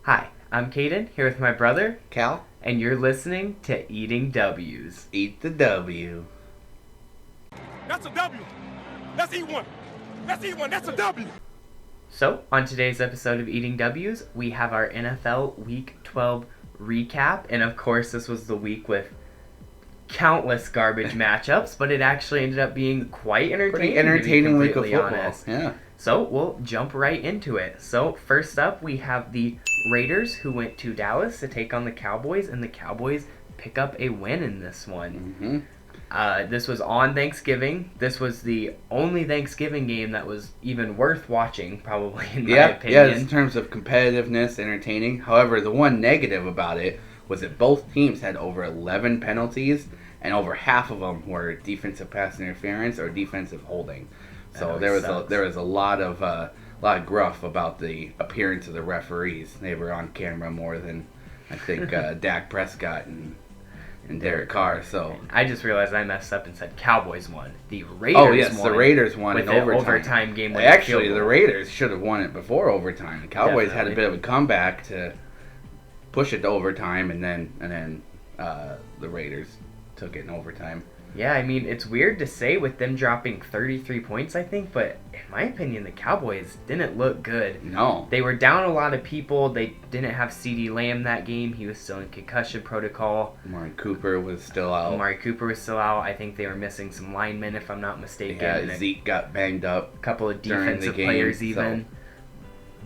Hi, I'm Caden, here with my brother, Cal, and you're listening to Eating W's. eat the W. That's a W. Let's eat one. Let's eat one. That's a W. So, on today's episode of Eating W's, we have our NFL Week 12 recap, and of course this was the week with countless garbage matchups, but it actually ended up being quite entertaining. Pretty entertaining week of football. Honest. Yeah. So, we'll jump right into it. So, first up, we have the Raiders, who went to Dallas to take on the Cowboys, and the Cowboys pick up a win in this one. This was on Thanksgiving. This was the only Thanksgiving game that was even worth watching, probably, in my opinion. Yeah, in terms of competitiveness, entertaining. However, the one negative about it was that both teams had over 11 penalties, and over half of them were defensive pass interference or defensive holding. So there was a lot of gruff about the appearance of the referees. They were on camera more than I think Dak Prescott and Derek Carr. So I just realized I messed up and said Cowboys won. The Raiders won. The Raiders won in overtime. Overtime game. Actually, the Raiders should have won it before overtime. The Cowboys had a bit of a comeback to push it to overtime, and then the Raiders took it in overtime. Yeah, I mean, it's weird to say with them dropping 33 points, I think, but in my opinion, the Cowboys didn't look good. No. They were down a lot of people. They didn't have CeeDee Lamb that game. He was still in concussion protocol. Amari Cooper was still out. I think they were missing some linemen, if I'm not mistaken. Yeah, Zeke got banged up. A couple of defensive game, players even. So.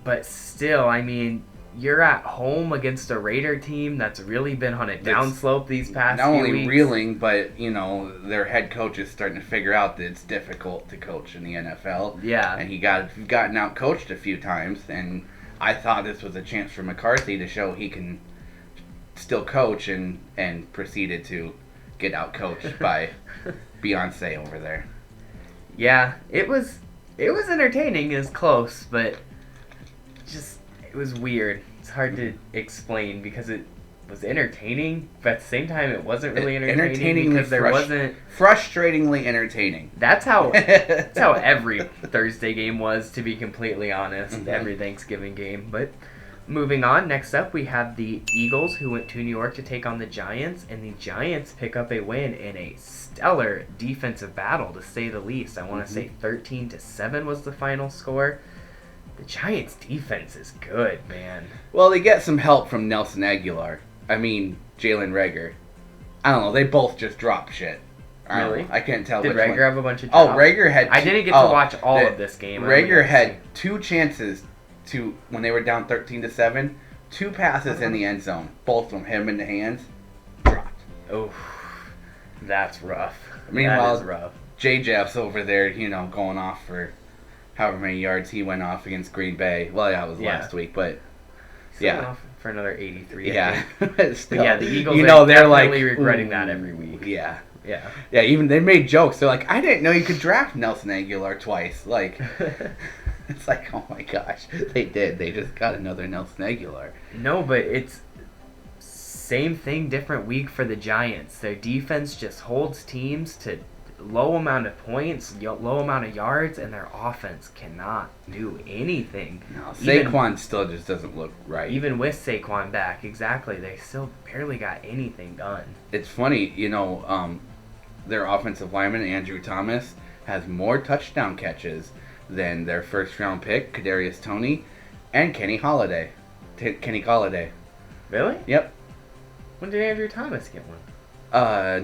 But still, I mean, you're at home against a Raider team that's really been on a downslope these past few weeks. Not only reeling, but, their head coach is starting to figure out that it's difficult to coach in the NFL. Yeah. And he gotten out-coached a few times, and I thought this was a chance for McCarthy to show he can still coach, and proceeded to get out-coached by Beyonce over there. Yeah, it was entertaining. It was close, but it was weird. It's hard to explain because it was entertaining, but at the same time, it wasn't really entertaining because there wasn't frustratingly entertaining. That's how every Thursday game was, to be completely honest. Every Thanksgiving game. But moving on, next up we have the Eagles, who went to New York to take on the Giants, and the Giants pick up a win in a stellar defensive battle, to say the least. I want to say 13-7 was the final score. The Giants' defense is good, man. Well, they get some help from Nelson Aguilar. I mean, Jalen Reagor. I don't know. They both just dropped shit. Really? I can't tell Did which Reagor one. have a bunch of drops? Oh, Reagor had... I didn't get to watch all of this game. Reagor had two chances when they were down 13-7. Two passes in the end zone. Both from him in the hands. Dropped. Oh, that's rough. Meanwhile, that is rough. J-Jeff's over there, going off for however many yards he went off against Green Bay. Well, yeah, it was last week, but still went off for another 83. Yeah, still, yeah. The Eagles, they're definitely regretting that every week. Yeah. Yeah. Even they made jokes. They're like, I didn't know you could draft Nelson Aguilar twice. Like, it's like, oh my gosh, they did. They just got another Nelson Aguilar. No, but it's same thing, different week for the Giants. Their defense just holds teams to low amount of points, low amount of yards, and their offense cannot do anything. No, Saquon still just doesn't look right. Even with Saquon back, exactly, they still barely got anything done. It's funny, their offensive lineman, Andrew Thomas, has more touchdown catches than their first-round pick, Kadarius Toney, and Kenny Golladay. Really? Yep. When did Andrew Thomas get one?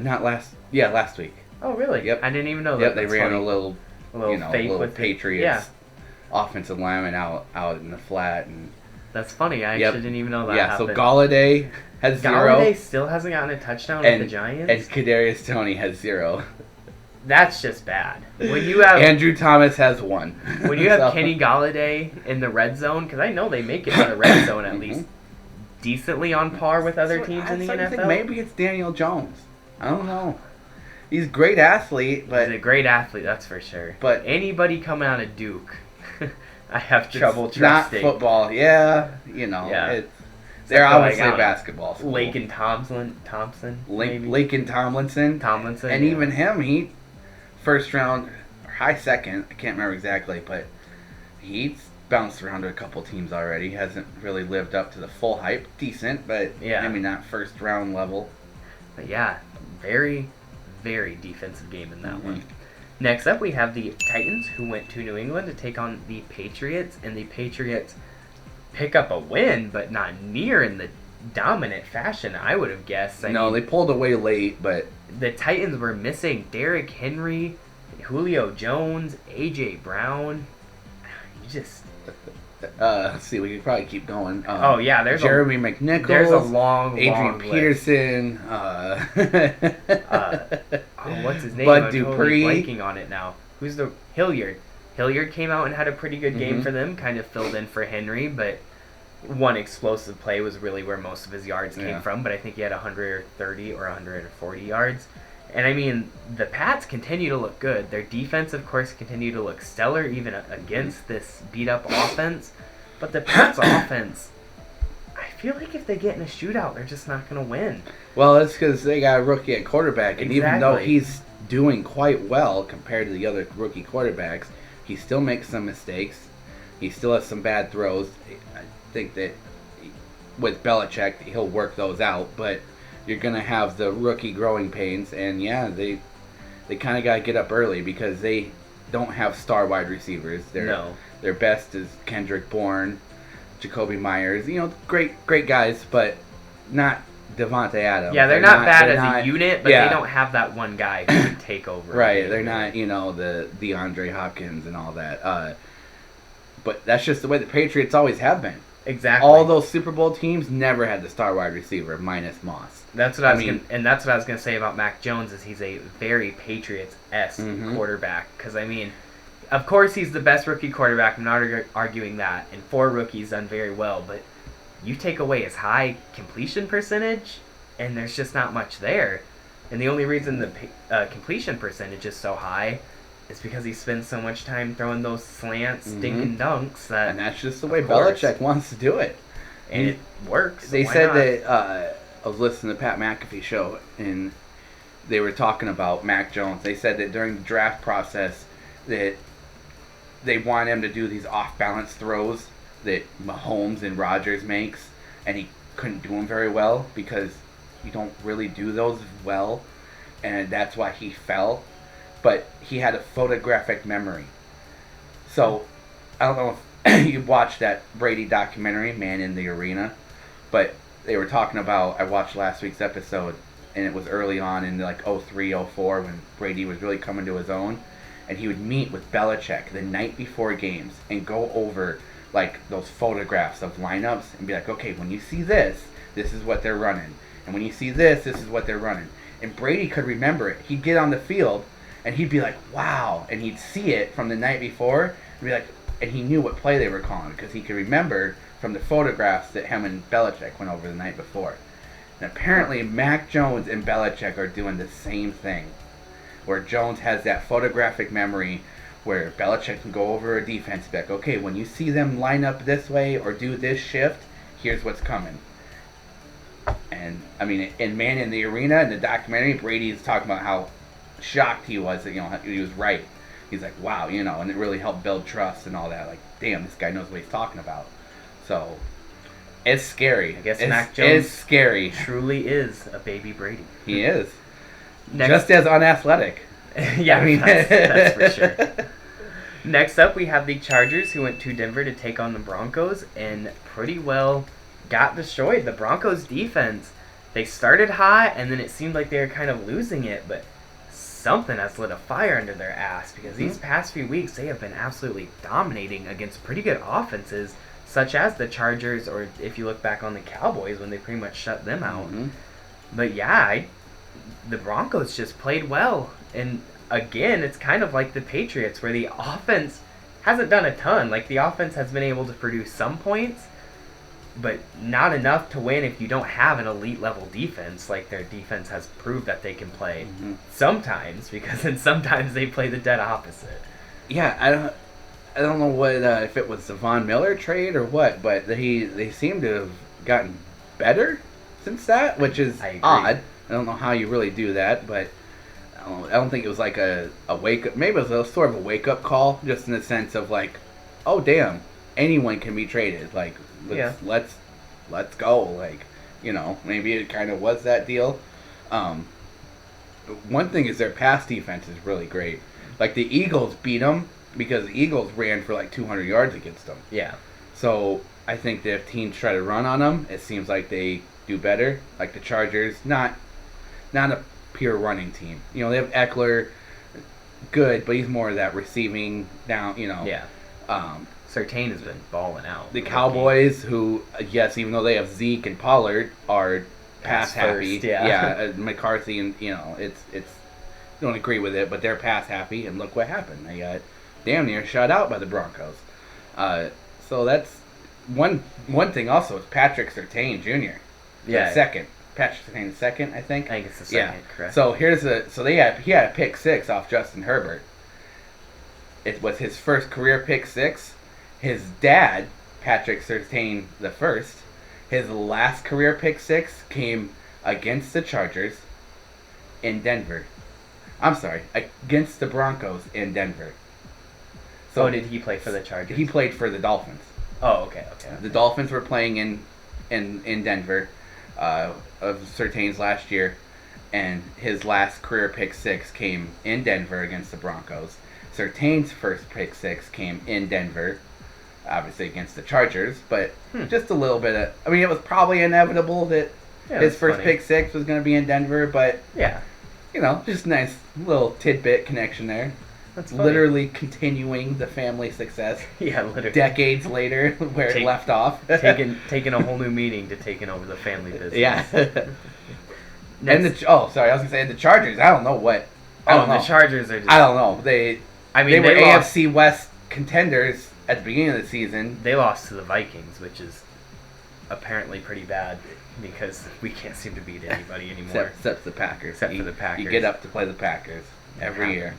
Last week. Oh, really? Yep. I didn't even know that. Yep, they ran a little fake with Patriots offensive lineman out in the flat. And that's funny. I actually didn't even know that happened. So Golladay has 0. Golladay still hasn't gotten a touchdown with the Giants? And Kadarius Toney has 0. That's just bad. When you have Andrew Thomas has 1. When you have Kenny Golladay in the red zone, because I know they make it in the red zone at least decently on par with other teams in the NFL. Think maybe it's Daniel Jones. I don't know. He's a great athlete, but... He's a great athlete, that's for sure. But anybody coming out of Duke, I have trouble trusting. Not football, yeah. They're obviously a basketball school. Laken Tomlinson. And even him, he first round, or high second, I can't remember exactly, but he's bounced around to a couple teams already. Hasn't really lived up to the full hype. Decent, but maybe not first round level. But yeah, very, very defensive game in that one. Next up, we have the Titans, who went to New England to take on the Patriots, and the Patriots pick up a win, but not near in the dominant fashion I would have guessed. I mean, they pulled away late, but the Titans were missing Derrick Henry, Julio Jones, A.J. Brown. You just... let's see, we could probably keep going. There's Jeremy McNichols. There's a long Adrian Peterson. What's his name? Bud I'm Dupree. totally blanking on it now. Who's the Hilliard? Hilliard came out and had a pretty good game for them. Kind of filled in for Henry, but one explosive play was really where most of his yards came from. But I think he had 130 or 140 yards. And I mean, the Pats continue to look good. Their defense, of course, continue to look stellar, even against this beat-up offense. But the Pats' offense, I feel like if they get in a shootout, they're just not going to win. Well, it's because they got a rookie at quarterback, and even though he's doing quite well compared to the other rookie quarterbacks, he still makes some mistakes. He still has some bad throws. I think that with Belichick, he'll work those out, but you're going to have the rookie growing pains, and they kind of got to get up early because they don't have star wide receivers. Their best is Kendrick Bourne, Jacoby Myers, great guys, but not Devontae Adams. Yeah, they're not bad as a unit, but they don't have that one guy who can take over. Right, they're not, the DeAndre Hopkins and all that. But that's just the way the Patriots always have been. Exactly. All those Super Bowl teams never had the star wide receiver minus Moss. That's what I was that's what I was going to say about Mac Jones is he's a very Patriots-esque quarterback. Because, I mean, of course he's the best rookie quarterback. I'm not arguing that. And 4 rookies done very well. But you take away his high completion percentage, and there's just not much there. And the only reason the completion percentage is so high is because he spends so much time throwing those slants, stinking dunks. And that's just the way Belichick wants to do it. And it works. They said that... I was listening to Pat McAfee show, and they were talking about Mac Jones. They said that during the draft process that they want him to do these off-balance throws that Mahomes and Rodgers makes, and he couldn't do them very well because you don't really do those well, and that's why he fell. But he had a photographic memory. So, I don't know if you watched that Brady documentary, Man in the Arena, but they were talking about, I watched last week's episode, and it was early on in like 03, 04 when Brady was really coming to his own, and he would meet with Belichick the night before games and go over like those photographs of lineups and be like, okay, when you see this, this is what they're running, and when you see this, this is what they're running. And Brady could remember it. He'd get on the field and he'd be like, wow, and he'd see it from the night before and be like, and he knew what play they were calling because he could remember from the photographs that him and Belichick went over the night before. And apparently Mac Jones and Belichick are doing the same thing, where Jones has that photographic memory where Belichick can go over a defense and be like, okay, when you see them line up this way or do this shift, here's what's coming. And, I mean, in Man in the Arena, in the documentary, Brady's talking about how shocked he was that, he was right. He's like, wow, and it really helped build trust and all that. Like, damn, this guy knows what he's talking about. So, it's scary. I guess Mac Jones is scary. Truly is a baby Brady. He is. Just as unathletic. Yeah, I mean, that's for sure. Next up, we have the Chargers, who went to Denver to take on the Broncos, and pretty well got destroyed. The Broncos' defense, they started hot, and then it seemed like they were kind of losing it, but something has lit a fire under their ass, because these past few weeks, they have been absolutely dominating against pretty good offenses, such as the Chargers, or if you look back on the Cowboys when they pretty much shut them out. But yeah, the Broncos just played well. And again, it's kind of like the Patriots, where the offense hasn't done a ton. Like, the offense has been able to produce some points, but not enough to win if you don't have an elite level defense, like their defense has proved that they can play sometimes, because then sometimes they play the dead opposite. Yeah, I don't know what if it was the Von Miller trade or what, but they seem to have gotten better since that, which is odd. I don't know how you really do that, but I don't think it was like a wake up. Maybe it was sort of a wake up call, just in the sense of like, oh damn, anyone can be traded. Like, let's go. Like, maybe it kind of was that deal. One thing is their pass defense is really great. Like, the Eagles beat them because the Eagles ran for like 200 yards against them. Yeah. So I think that if teams try to run on them, it seems like they do better. Like the Chargers, not a pure running team. They have Eckler, good, but he's more of that receiving down. Yeah. Surtain has been balling out. The Cowboys, who yes, even though they have Zeke and Pollard, are pass happy. Yeah. McCarthy and it's don't agree with it, but they're pass happy, and look what happened. They got damn near shut out by the Broncos. So that's one thing. Also, is Patrick Surtain Jr. Yeah, second. Patrick Surtain second, I think. I think it's the second, correct. So he had a pick 6 off Justin Herbert. It was his first career pick 6. His dad, Patrick Surtain the first, his last career pick 6 came against the Chargers in Denver. I'm sorry, against the Broncos in Denver. So did he play for the Chargers? He played for the Dolphins. Oh, okay. The Dolphins were playing in Denver of Surtain's last year, and his last career pick 6 came in Denver against the Broncos. Surtain's first pick 6 came in Denver, obviously against the Chargers, but just a little bit of... I mean, it was probably inevitable that his first pick 6 was going to be in Denver, but... Yeah. Just a nice little tidbit connection there. That's funny. Literally continuing the family success. Yeah, literally. Decades later, where it left off. taking a whole new meaning to taking over the family business. Yeah. And I was gonna say the Chargers. I don't know what. The Chargers are just... I don't know. They were lost. AFC West contenders at the beginning of the season. They lost to the Vikings, which is apparently pretty bad because we can't seem to beat anybody anymore. Except the Packers. Except for the Packers. You get up to play the Packers every year.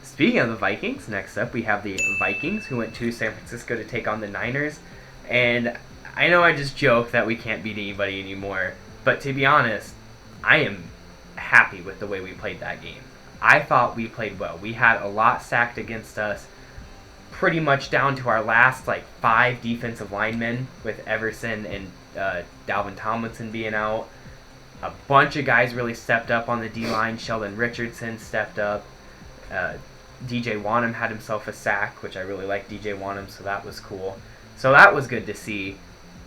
Speaking of the Vikings, next up we have the Vikings, who went to San Francisco to take on the Niners. And I know I just joke that we can't beat anybody anymore, but to be honest, I am happy with the way we played that game. I thought we played well. We had a lot sacked against us, pretty much down to our last 5 defensive linemen, with Everson and Dalvin Tomlinson being out. A bunch of guys really stepped up on the D-line. Sheldon Richardson stepped up. DJ Wanham had himself a sack, which I really like DJ Wanham, so that was cool. So that was good to see.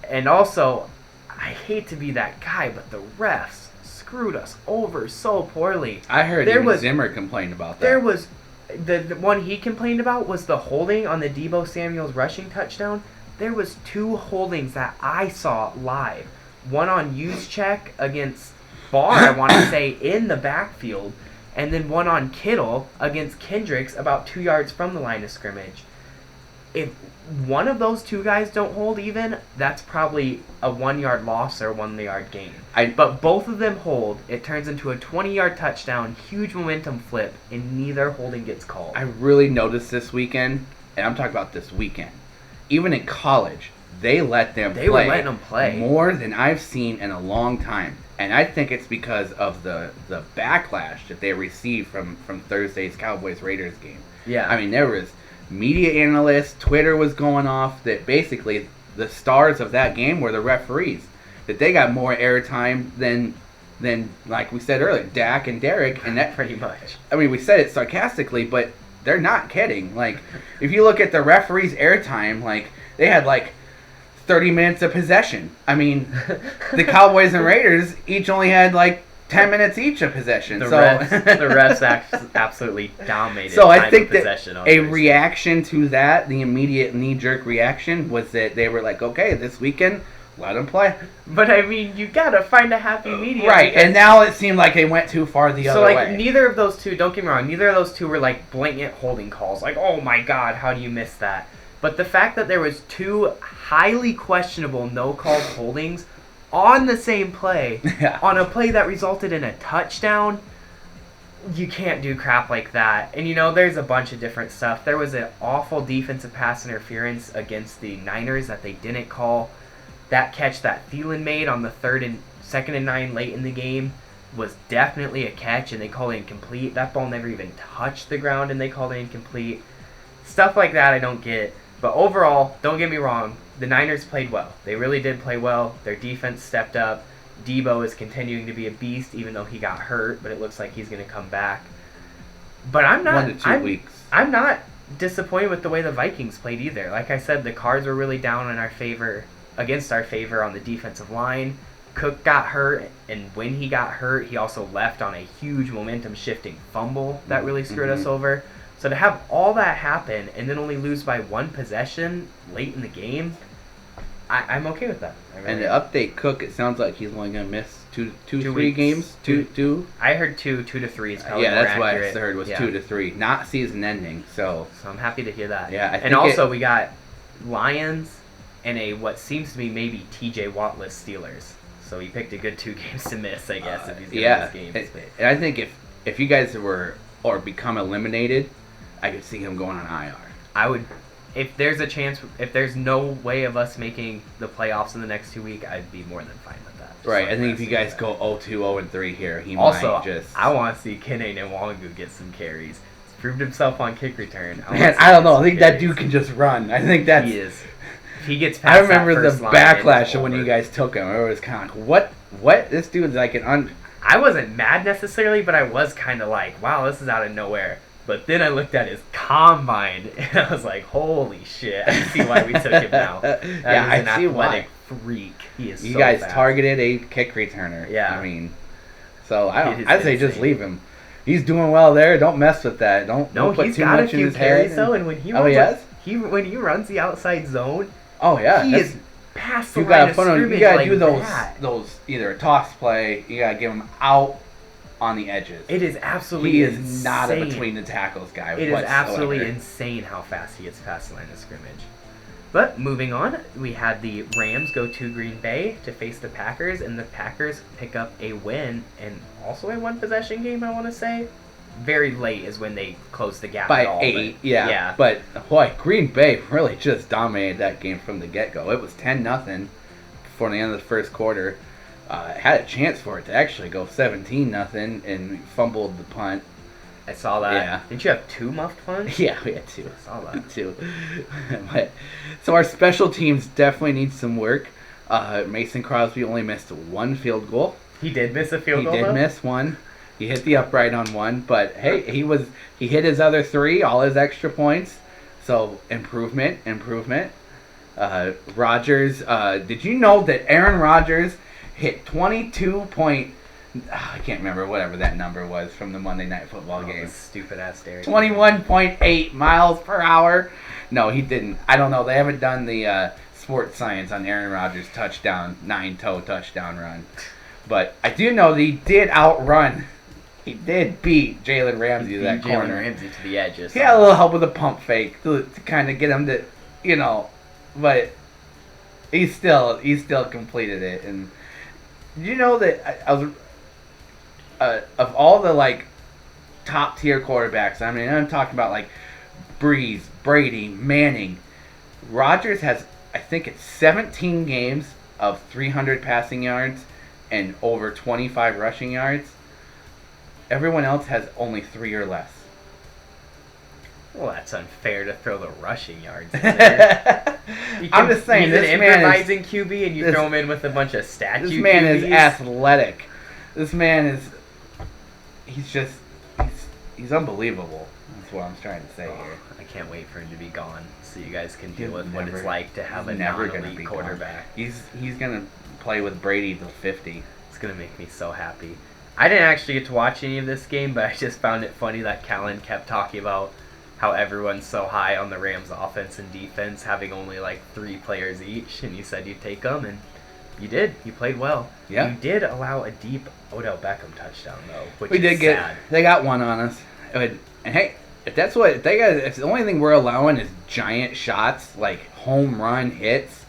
And also, I hate to be that guy, but the refs screwed us over so poorly. I heard Zimmer complained about that. There was... The one he complained about was the holding on the Deebo Samuel's rushing touchdown. There was 2 holdings that I saw live. One on Juszczyk against Barr, I want to say, in the backfield. And then one on Kittle against Kendricks about 2 yards from the line of scrimmage. If one of those 2 guys don't hold even, that's probably a 1-yard loss or a 1-yard gain. But both of them hold. It turns into a 20-yard touchdown, huge momentum flip, and neither holding gets called. I really noticed this weekend, and I'm talking about this weekend, even in college, they let them play. They were letting them play. More than I've seen in a long time. And I think it's because of the backlash that they received from Thursday's Cowboys-Raiders game. Yeah. I mean, there was media analysts, Twitter was going off, that basically the stars of that game were the referees. That they got more airtime than like we said earlier, Dak and Derek. And that pretty much. I mean, we said it sarcastically, but they're not kidding. If you look at the referees' airtime, they had 30 minutes of possession. I mean, the Cowboys and Raiders each only had 10 minutes each of possession. The refs absolutely dominated. So I think that a reaction to that, the immediate knee-jerk reaction, was that they were okay, this weekend, let them play. But I mean, you gotta find a happy medium. Right, and now it seemed like they went too far the other way. So neither of those 2, don't get me wrong, neither of those 2 were blatant holding calls. Oh my god, how do you miss that? But the fact that there was 2 highly questionable no-called holdings on the same play, on a play that resulted in a touchdown, you can't do crap like that. And there's a bunch of different stuff. There was an awful defensive pass interference against the Niners that they didn't call. That catch that Thielen made on the 2nd and 9 late in the game was definitely a catch, and they called it incomplete. That ball never even touched the ground, and they called it incomplete. Stuff like that I don't get. But overall, don't get me wrong, the Niners played well. They really did play well. Their defense stepped up. Debo is continuing to be a beast, even though he got hurt, but it looks like he's going to come back. But I'm not 1 to 2 weeks. I'm not disappointed with the way the Vikings played either. Like I said, the Cards were really down in our favor, against our favor on the defensive line. Cook got hurt, and when he got hurt, he also left on a huge momentum-shifting fumble that really screwed us over. So to have all that happen and then only lose by 1 possession late in the game, I'm okay with that. Really and to update Cook, it sounds like he's only going to miss 3 games. Two. I heard 2 to 3 is probably yeah, more that's accurate. what I heard was 2 to 3, not season ending. So I'm happy to hear that. Yeah, and also we got Lions and a what seems to be maybe T.J. Wattless Steelers. So he picked a good 2 games to miss, I guess, if he's going to miss games. And I think if you guys were or become eliminated, I could see him going on IR. I would, if there's a chance, if there's no way of us making the playoffs in the next 2 weeks, I'd be more than fine with that. Right, I think if you guys go 0-2, 0-3 here, he also, might just... I want to see Kene Nwangu get some carries. He's proved himself on kick return. I don't know. I think that dude can just run. I think that's... He is. If he gets past I remember that the first line, backlash of when you guys took him. It was kind of like, what? This dude's like an... I wasn't mad necessarily, but I was kind of like, wow, this is out of nowhere. But then I looked at his combine, and I was like, holy shit, I see why we took him now. That is an athletic freak. He is You so guys fast. targeted a kick returner. Yeah. I mean, so I'd say just leave him. He's doing well there. Don't mess with that. Don't put he's too got much a in few his carries, head. though, and when he when he runs the outside zone, oh yeah, he is past the you line gotta of put him. scrimmage You gotta like do that. those either a toss play. You gotta give him out on the edges. It is absolutely He insane. is not a between the tackles guy. It is whatsoever. absolutely insane how fast he gets past the line of scrimmage. But moving on, we had the Rams go to Green Bay to face the Packers, and the Packers pick up a win and also a 1-possession game, I want to say. Very late is when they closed the gap by at all, 8. but, yeah. But boy, Green Bay really just dominated that game from the get-go. It was 10-0 before the end of the first quarter. Had a chance for it to actually go 17-0 and fumbled the punt. I saw that. Yeah. Didn't you have 2 muffed punts? Yeah, we had 2. I saw that. 2. So our special teams definitely need some work. Mason Crosby only missed 1 field goal. He did miss a field goal, He did miss 1. He hit the upright on 1, but hey, he hit his other 3, all his extra points. So improvement. Rodgers, did you know that Aaron Rodgers hit 22 point... I can't remember whatever that number was from the Monday Night Football game. Stupid ass Derek. 21.8 miles per hour. No, he didn't. I don't know. They haven't done the sports science on Aaron Rodgers' touchdown, 9-toe touchdown run. But I do know that he did outrun. He did beat Jalen Ramsey to that corner. Jalen Ramsey to the edges. He had a little help with a pump fake to kind of get him to, but he still completed it. And did you know that I was of all the top tier quarterbacks? I mean, I'm talking about Breeze, Brady, Manning. Rodgers has, I think it's 17 games of 300 passing yards and over 25 rushing yards. Everyone else has only 3 or less. Well, that's unfair to throw the rushing yards in there. I'm just saying, he's this an man improvising QB, and you throw him in with a bunch of statue This man QBs. is athletic. This man is... He's unbelievable. That's what I'm trying to say here. I can't wait for him to be gone, so you guys can deal with what it's like to have a never gonna non-elite be quarterback. Gone. He's gonna play with Brady till 50. It's gonna make me so happy. I didn't actually get to watch any of this game, but I just found it funny that Callan kept talking about how everyone's so high on the Rams' offense and defense, having only 3 players each, and you said you'd take them, and you did. You played well. Yeah. You did allow a deep Odell Beckham touchdown, though, which We is did get. sad. They got one on us. And hey, if that's what they got, if the only thing we're allowing is giant shots like home run hits,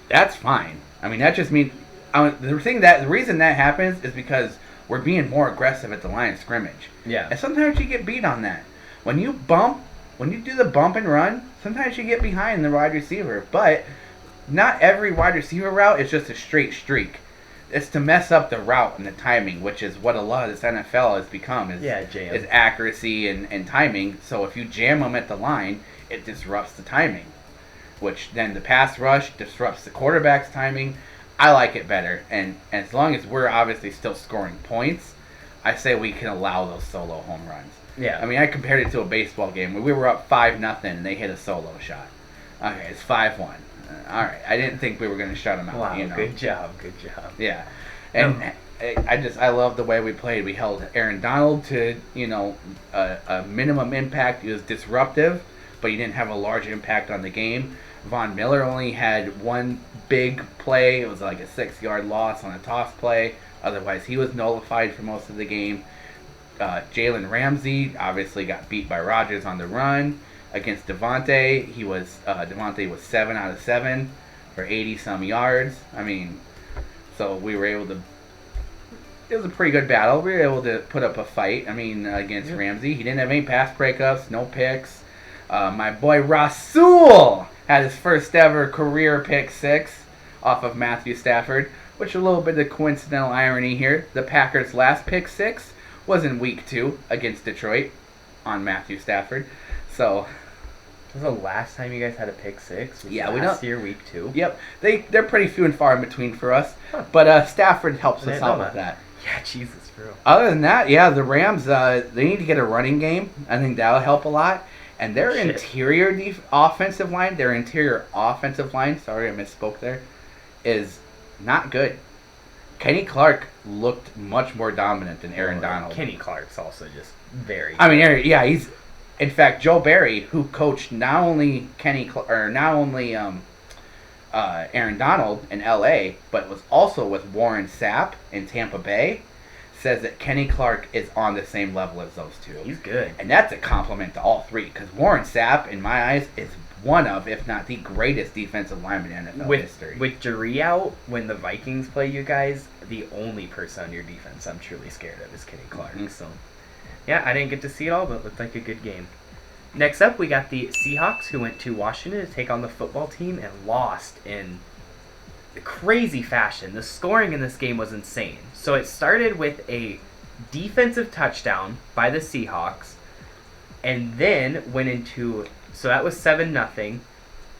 that's fine. I mean, that just means the reason that happens is because we're being more aggressive at the line of scrimmage. Yeah. And sometimes you get beat on that. When you do the bump and run, sometimes you get behind the wide receiver. But not every wide receiver route is just a straight streak. It's to mess up the route and the timing, which is what a lot of this NFL has become, is accuracy and timing. So if you jam them at the line, it disrupts the timing. which then the pass rush disrupts the quarterback's timing. I like it better, and as long as we're obviously still scoring points, I say we can allow those solo home runs. Yeah. I mean, I compared it to a baseball game where we were up 5-0 and they hit a solo shot. Okay, it's 5-1. All right, I didn't think we were going to shut them out. Wow, you know? good job. Yeah, and I love the way we played. We held Aaron Donald to a minimum impact. He was disruptive, but he didn't have a large impact on the game. Von Miller only had one big play. It was like a 6-yard loss on a toss play. Otherwise, he was nullified for most of the game. Jalen Ramsey obviously got beat by Rodgers on the run. Against Devontae, Devontae was 7 out of 7 for 80-some yards. I mean, so we were able to. It was a pretty good battle. We were able to put up a fight. I mean, against Ramsey, he didn't have any pass breakups, no picks. My boy Rasul had his first ever career pick 6 off of Matthew Stafford, which a little bit of coincidental irony here. The Packers' last pick 6 was in week 2 against Detroit on Matthew Stafford. So, was the last time you guys had a pick 6? Yeah, last year, week 2. Yep, they're pretty few and far in between for us. Huh. But Stafford helps us out with that. Yeah, Jesus, bro. Other than that, yeah, the Rams they need to get a running game. I think that'll help a lot. And their interior offensive line, sorry, I misspoke there, is not good. Kenny Clark looked much more dominant than Aaron Donald. Kenny Clark's also just very good. I mean, yeah, he's. In fact, Joe Barry, who coached not only Aaron Donald in L.A., but was also with Warren Sapp in Tampa Bay, says that Kenny Clark is on the same level as those two. He's good. And that's a compliment to all three, because Warren Sapp, in my eyes, is one of, if not the greatest defensive lineman in NFL history. With Jerry out, when the Vikings play you guys, the only person on your defense I'm truly scared of is Kenny Clark. Mm-hmm. So, yeah, I didn't get to see it all, but it looked like a good game. Next up, we got the Seahawks, who went to Washington to take on the football team and lost in crazy fashion. The scoring in this game was insane. So it started with a defensive touchdown by the Seahawks, and then went into, so that was 7-0,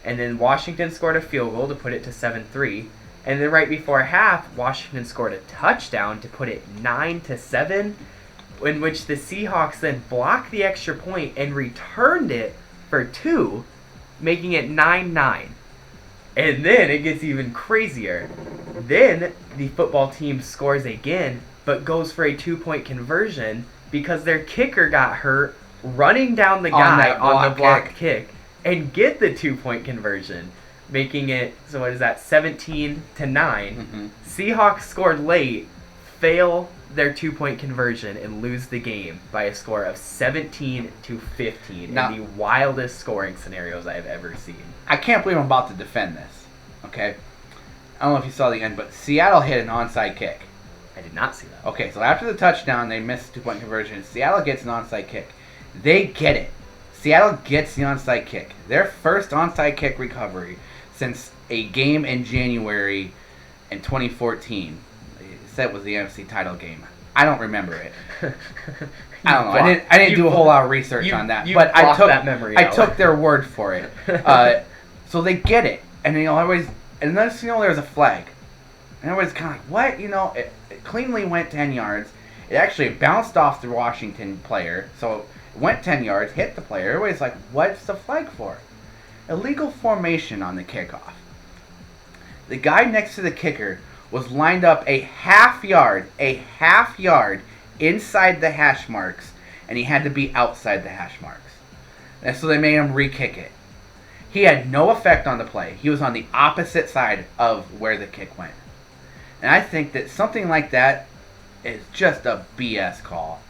and then Washington scored a field goal to put it to 7-3, and then right before half, Washington scored a touchdown to put it 9-7, in which the Seahawks then blocked the extra point and returned it for 2, making it 9-9. And then it gets even crazier. Then the football team scores again, but goes for a 2-point conversion because their kicker got hurt running down the guy on the blocked kick and get the 2-point conversion, making it, so what is that, 17-9. Mm-hmm. Seahawks scored late, fail their 2-point conversion, and lose the game by a score of 17-15 in the wildest scoring scenarios I have ever seen. I can't believe I'm about to defend this, okay? I don't know if you saw the end, but Seattle hit an onside kick. I did not see that. Okay, so after the touchdown, they missed the 2-point conversion. Seattle gets an onside kick. They get it. Seattle gets the onside kick. Their first onside kick recovery since a game in January in 2014. That was the NFC title game. I don't remember it. I don't know. I didn't do a whole lot of research on that, but I took their word for it. So they get it, and everybody's, and then there's a flag, and everybody's kind of like, what? It cleanly went 10 yards. It actually bounced off the Washington player, so it went 10 yards, hit the player. Everybody's like, what's the flag for? Illegal formation on the kickoff. The guy next to the kicker was lined up a half yard inside the hash marks, and he had to be outside the hash marks. And so they made him re-kick it. He had no effect on the play. He was on the opposite side of where the kick went. And I think that something like that is just a BS call.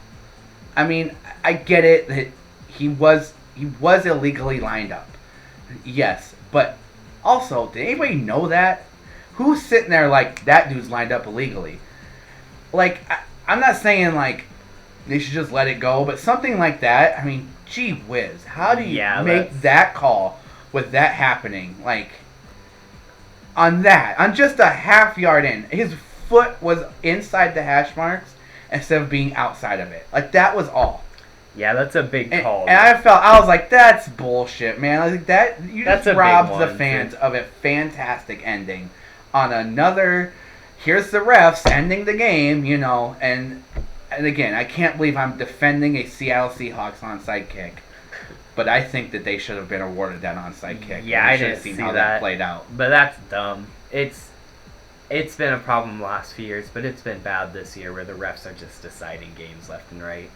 I mean, I get it that he was illegally lined up. Yes, but also, did anybody know that? Who's sitting there like, that dude's lined up illegally? Like, I'm not saying, like, they should just let it go, but something like that, I mean, gee whiz. How do you make that call with that happening? Like, on just a half yard in, his foot was inside the hash marks instead of being outside of it. Like, that was all. Yeah, that's a big call. And I was like, that's bullshit, man. I was like, that you That's just a big robbed one, the fans of a fantastic ending on another. Here's the refs ending the game, and again, I can't believe I'm defending a Seattle Seahawks onside kick, but I think that they should have been awarded that onside kick. Yeah, I should didn't have seen see how that played out. But that's dumb. It's been a problem the last few years, but it's been bad this year where the refs are just deciding games left and right.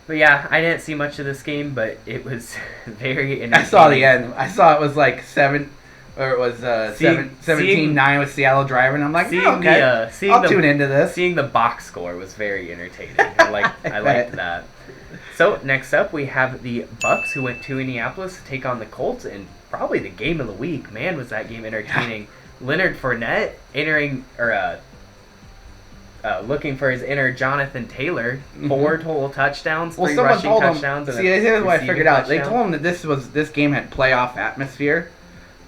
But yeah, I didn't see much of this game, but it was very entertaining. I saw the end. I saw it was like 17-9 with Seattle driving. I'm like, okay, I'll tune into this. Seeing the box score was very entertaining. I liked that. So next up, we have the Bucks, who went to Indianapolis to take on the Colts, and probably the game of the week. Man, was that game entertaining. Leonard Fournette looking for his inner Jonathan Taylor. 4 total touchdowns, 3 rushing touchdowns. Here's what I figured out. They told him that this game had playoff atmosphere.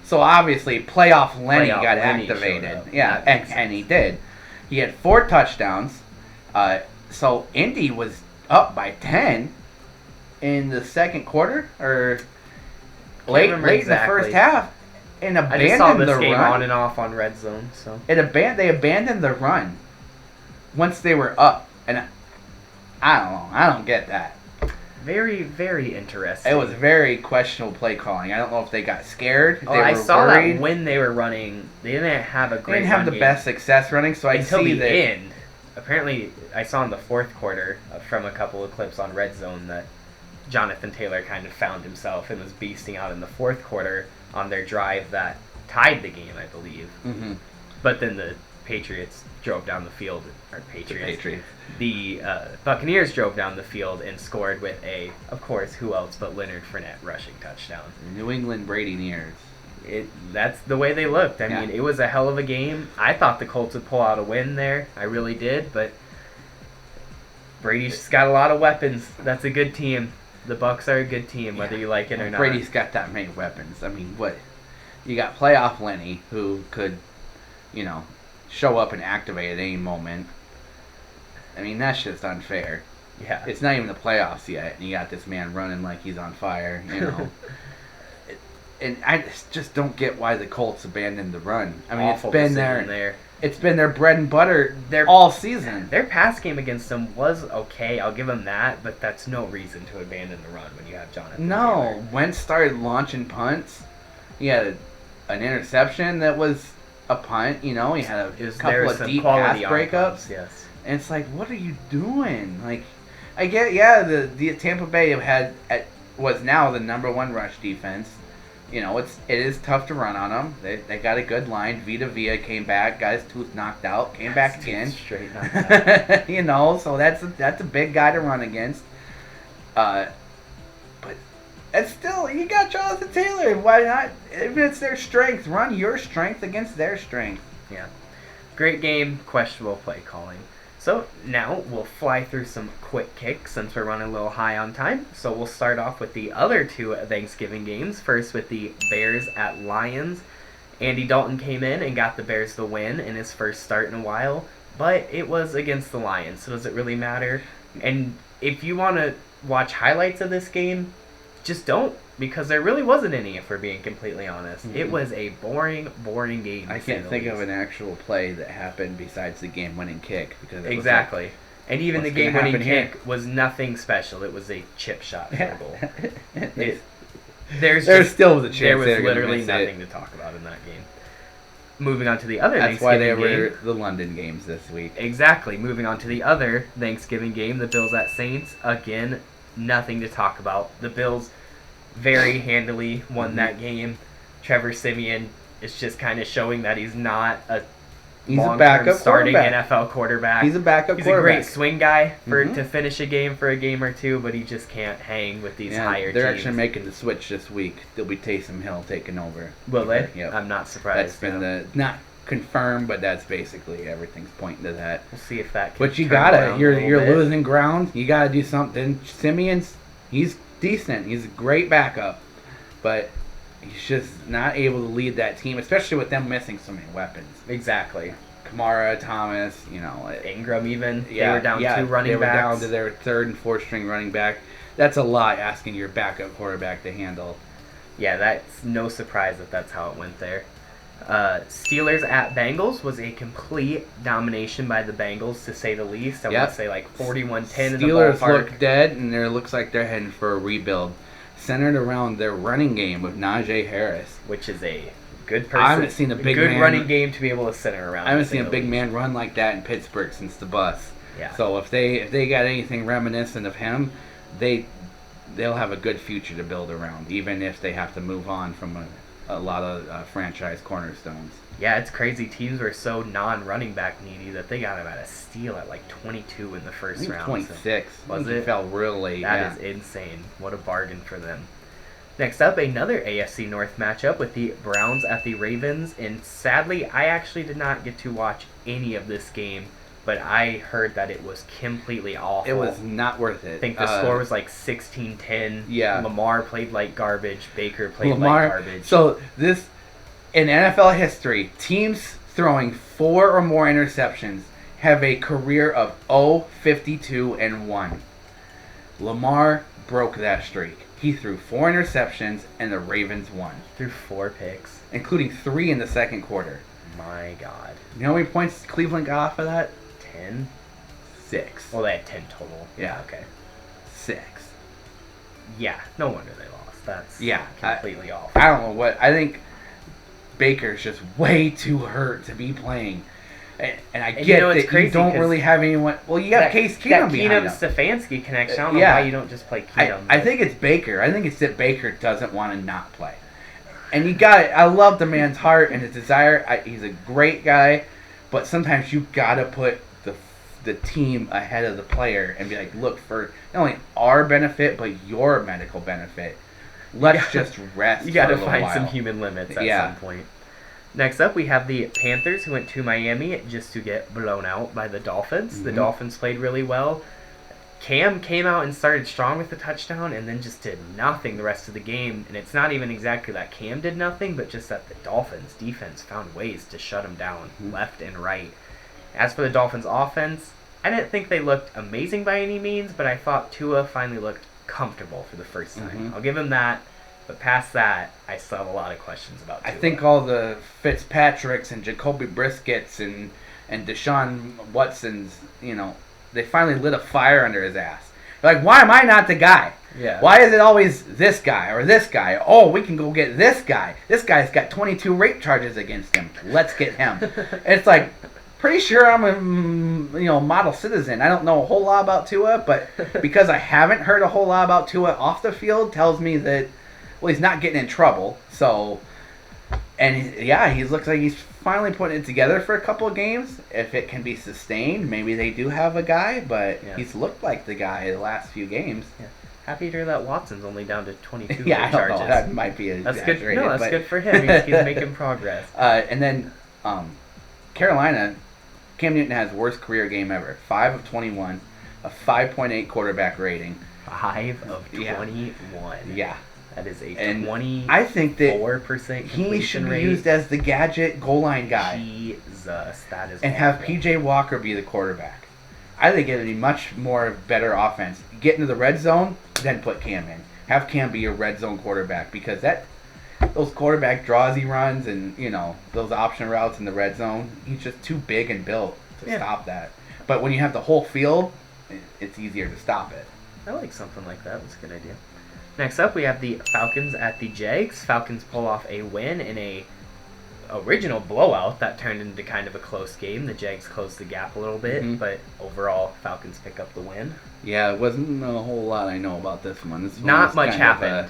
So obviously, playoff Lenny got activated. Yeah, and he did. He had 4 touchdowns. So Indy was up by 10 in the second quarter, or late in the first half, and abandoned the run. I just saw this game on and off on Red Zone. So they abandoned the run once they were up, and I don't know. I don't get that. Very, very interesting. It was very questionable play calling. I don't know if they got scared. I saw that when they were running, they didn't have a great. They didn't have the best success running, so until the end. Apparently, I saw in the fourth quarter from a couple of clips on Red Zone that Jonathan Taylor kind of found himself and was beasting out in the fourth quarter on their drive that tied the game, I believe. Mm-hmm. But then the Patriots drove down the field. The Buccaneers drove down the field and scored with of course, who else but Leonard Fournette rushing touchdown. New England Bradyneers. That's the way they looked. I mean, it was a hell of a game. I thought the Colts would pull out a win there. I really did, but Brady's just got a lot of weapons. That's a good team. The Bucs are a good team, whether you like it or not. Brady's got that many weapons. I mean, what? You got playoff Lenny, who could, show up and activate at any moment. I mean, that's just unfair. Yeah. It's not even the playoffs yet, and you got this man running like he's on fire, And I just don't get why the Colts abandoned the run. I mean, Awful it's been there. It's been their bread and butter all season. Their pass game against them was okay. I'll give them that, but that's no reason to abandon the run when you have Jonathan Taylor. Wentz started launching punts. He had an interception that was a punt. He had a couple of deep pass breakups. Yes. And it's like, what are you doing? Like, I get, the Tampa Bay was now the number 1 rush defense. It is tough to run on them. They got a good line. Vita Vea came back, got his tooth knocked out, came back again. Straight knocked out. So that's a big guy to run against. But it's still, you got Jonathan Taylor. Why not? If it's their strength, run your strength against their strength. Yeah. Great game, questionable play calling. So now we'll fly through some quick kicks since we're running a little high on time. So we'll start off with the other 2 Thanksgiving games. First with the Bears at Lions. Andy Dalton came in and got the Bears the win in his first start in a while. But it was against the Lions, so does it really matter? And if you want to watch highlights of this game, just don't. Because there really wasn't any, if we're being completely honest. Mm-hmm. It was a boring game. I can't think of an actual play that happened besides the game-winning kick. Because exactly. And even the game-winning kick was nothing special. It was a chip shot for a goal. There was literally nothing to talk about in that game. Moving on to the other Thanksgiving game. That's why they were the London games this week. Exactly. Moving on to the other Thanksgiving game, the Bills at Saints. Again, nothing to talk about. The Bills very handily won that game. Trevor Siemian is just kind of showing that he's not a long-term starting NFL quarterback. He's a backup quarterback. He's a great swing guy to finish a game for a game or two, but he just can't hang with these higher teams. They're actually making the switch this week. There'll be Taysom Hill taking over. Will they? Yep. I'm not surprised. That's been not confirmed, but that's basically everything's pointing to that. We'll see if that can But you gotta. You're losing ground. You gotta do something. Simeon's, he's decent. He's a great backup, but he's just not able to lead that team, especially with them missing so many weapons. Exactly. Kamara, Thomas, Ingram even. They were down 2 running backs. They were down to their 3rd and 4th string running back. that's a lot asking your backup quarterback to handle. Yeah, that's no surprise that that's how it went there. Steelers at Bengals was a complete domination by the Bengals, to say the least. I want to say like 41-10 in the ballpark. Steelers look dead, and it looks like they're heading for a rebuild, centered around their running game with Najee Harris, which is a good person. I haven't seen a big good man, running game to be able to center around. I haven't seen a big man run like that in Pittsburgh since the bus. Yeah. So if they got anything reminiscent of him, they'll have a good future to build around, even if they have to move on from a lot of franchise cornerstones. Yeah, it's crazy. Teams were so non-running back needy that they got him at a steal at like 22 in the first round. 26. So was it? It fell real late. That is insane. What a bargain for them. Next up, another AFC North matchup with the Browns at the Ravens. And sadly, I actually did not get to watch any of this game, but I heard that it was completely awful. It was not worth it. I think the score was like 16-10. Yeah. Lamar played like garbage. Baker played like garbage. So this, in NFL history, teams throwing 4 or more interceptions have a career of 0-52-1. Lamar broke that streak. He threw 4 interceptions, and the Ravens won. Threw 4 picks. Including 3 in the second quarter. My God. You know how many points Cleveland got off of that? 10? 6. Well, they had 10 total. Yeah. Okay. 6. Yeah, no wonder they lost. That's completely awful. I don't know what. I think Baker's just way too hurt to be playing. And I get that you don't really have anyone. Well, you got Case Keenum behind him. That Keenum-Stefanski connection. I don't know why you don't just play Keenum. I think it's Baker. I think it's that Baker doesn't want to not play. And you got it. I love the man's heart and his desire. He's a great guy, but sometimes you got to put the team ahead of the player and be like, look, for not only our benefit but your medical benefit. Let's just rest. You got to find some human limits at some point. Next up, we have the Panthers, who went to Miami just to get blown out by the Dolphins. Mm-hmm. The Dolphins played really well. Cam came out and started strong with the touchdown and then just did nothing the rest of the game. And it's not even exactly that Cam did nothing, but just that the Dolphins' defense found ways to shut him down left and right. As for the Dolphins' offense, I didn't think they looked amazing by any means, but I thought Tua finally looked comfortable for the first time. Mm-hmm. I'll give him that. But past that, I still have a lot of questions about Tua. I think all the Fitzpatricks and Jacoby Briskets and Deshaun Watsons, they finally lit a fire under his ass. They're like, why am I not the guy? Yeah. Why is it always this guy or this guy? Oh, we can go get this guy. This guy's got 22 rape charges against him. Let's get him. It's like, pretty sure I'm a model citizen. I don't know a whole lot about Tua, but because I haven't heard a whole lot about Tua off the field tells me that, well, he's not getting in trouble. So, and he looks like he's finally putting it together for a couple of games. If it can be sustained, maybe they do have a guy, but he's looked like the guy the last few games. Yeah. Happy to hear that Watson's only down to 22 I don't charges. know. That might be exaggerated. Good. No, that's good for him. He's making progress. And then Carolina, Cam Newton has worst career game ever. 5 of 21, a 5.8 quarterback rating. 5 of 21. Yeah. That is a 24% I think that he should be rate. used as the gadget goal line guy. Jesus, that is and have PJ Walker be the quarterback. I think it'd be much more better offense. Get into the red zone, then put Cam in. Have Cam be your red zone quarterback because those quarterback draws he runs and those option routes in the red zone, he's just too big and built to stop that. But when you have the whole field, it's easier to stop it. I like something like that. That's a good idea. Next up, we have the Falcons at the Jags. Falcons pull off a win in a original blowout that turned into kind of a close game. The Jags closed the gap a little bit, but overall, Falcons pick up the win. Yeah, it wasn't a whole lot I know about this one. Not much happened.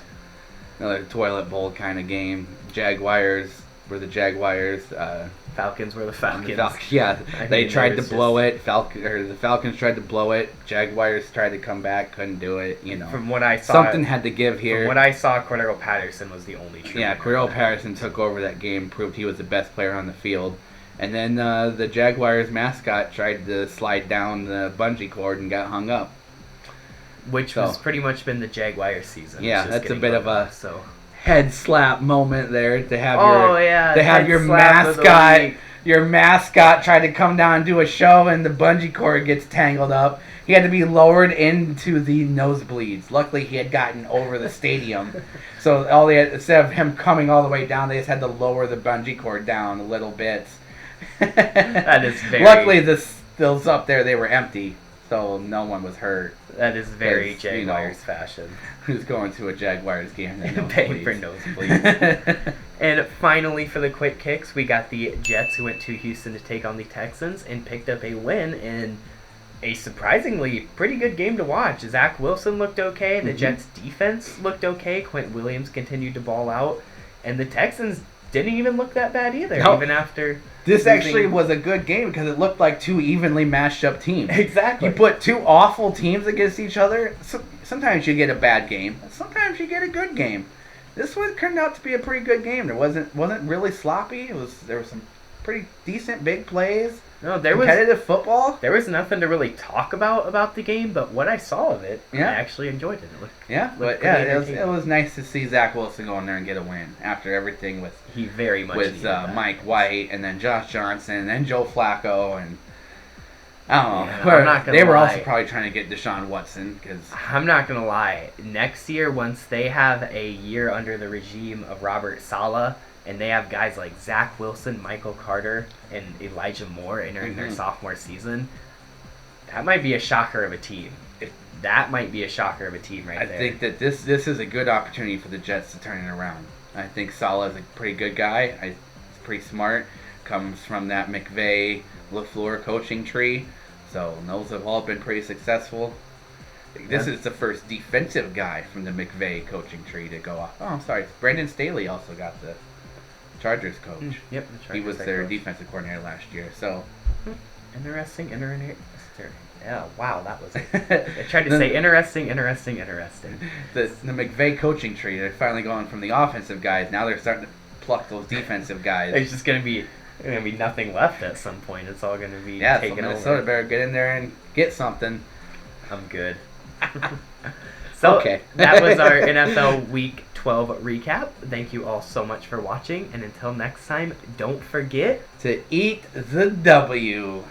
Another toilet bowl kind of game. Jaguars were the Jaguars. Falcons were the Falcons. They tried to blow it. The Falcons tried to blow it. Jaguars tried to come back, couldn't do it. From what I saw, something had to give here. From what I saw, Cordero Patterson was the only true. Yeah, Cordero Patterson took over that game, proved he was the best player on the field, and then the Jaguars mascot tried to slide down the bungee cord and got hung up. Which has pretty much been the Jaguars season. Yeah, that's a bit of a head slap moment there to have your mascot your mascot tried to come down and do a show and the bungee cord gets tangled up. He had to be lowered into the nosebleeds. Luckily, he had gotten over the stadium. So all they had, instead of him coming all the way down, they just had to lower the bungee cord down a little bit. That is very... Luckily, those up there, they were empty. So no one was hurt. That is very Jaguars fashion. Who's going to a Jaguars game? Paying for nosebleeds. And finally, for the quick kicks, we got the Jets who went to Houston to take on the Texans and picked up a win in a surprisingly pretty good game to watch. Zach Wilson looked okay. The Jets' defense looked okay. Quint Williams continued to ball out. And the Texans didn't even look that bad either, even after... This actually was a good game because it looked like two evenly matched up teams. Exactly. You put two awful teams against each other, sometimes you get a bad game. Sometimes you get a good game. This one turned out to be a pretty good game. It wasn't really sloppy. There were some pretty decent big plays. No, competitive football. There was nothing to really talk about the game, but what I saw of it, I actually enjoyed it. It was nice to see Zach Wilson go in there and get a win after everything with Mike White and then Josh Johnson and then Joe Flacco and I don't know. They were also probably trying to get Deshaun Watson because I'm not gonna lie. Next year, once they have a year under the regime of Robert Saleh. And they have guys like Zach Wilson, Michael Carter, and Elijah Moore entering their sophomore season. That might be a shocker of a team. That might be a shocker of a team there. I think that this is a good opportunity for the Jets to turn it around. I think Saleh is a pretty good guy. He's pretty smart. Comes from that McVay, LaFleur coaching tree. So those have all been pretty successful. This is the first defensive guy from the McVay coaching tree to go off. Oh, I'm sorry. Brandon Staley also got the Chargers coach. Yep, the Chargers he was their defensive coordinator last year. So interesting. Yeah, wow, that was it. I tried to say interesting. The McVay coaching tree. They're finally going from the offensive guys. Now they're starting to pluck those defensive guys. There's just gonna be nothing left at some point. It's all gonna be taken so Minnesota over. better get in there and get something. I'm good. So that was our NFL Week 12 recap. Thank you all so much for watching, and until next time, don't forget to eat the W.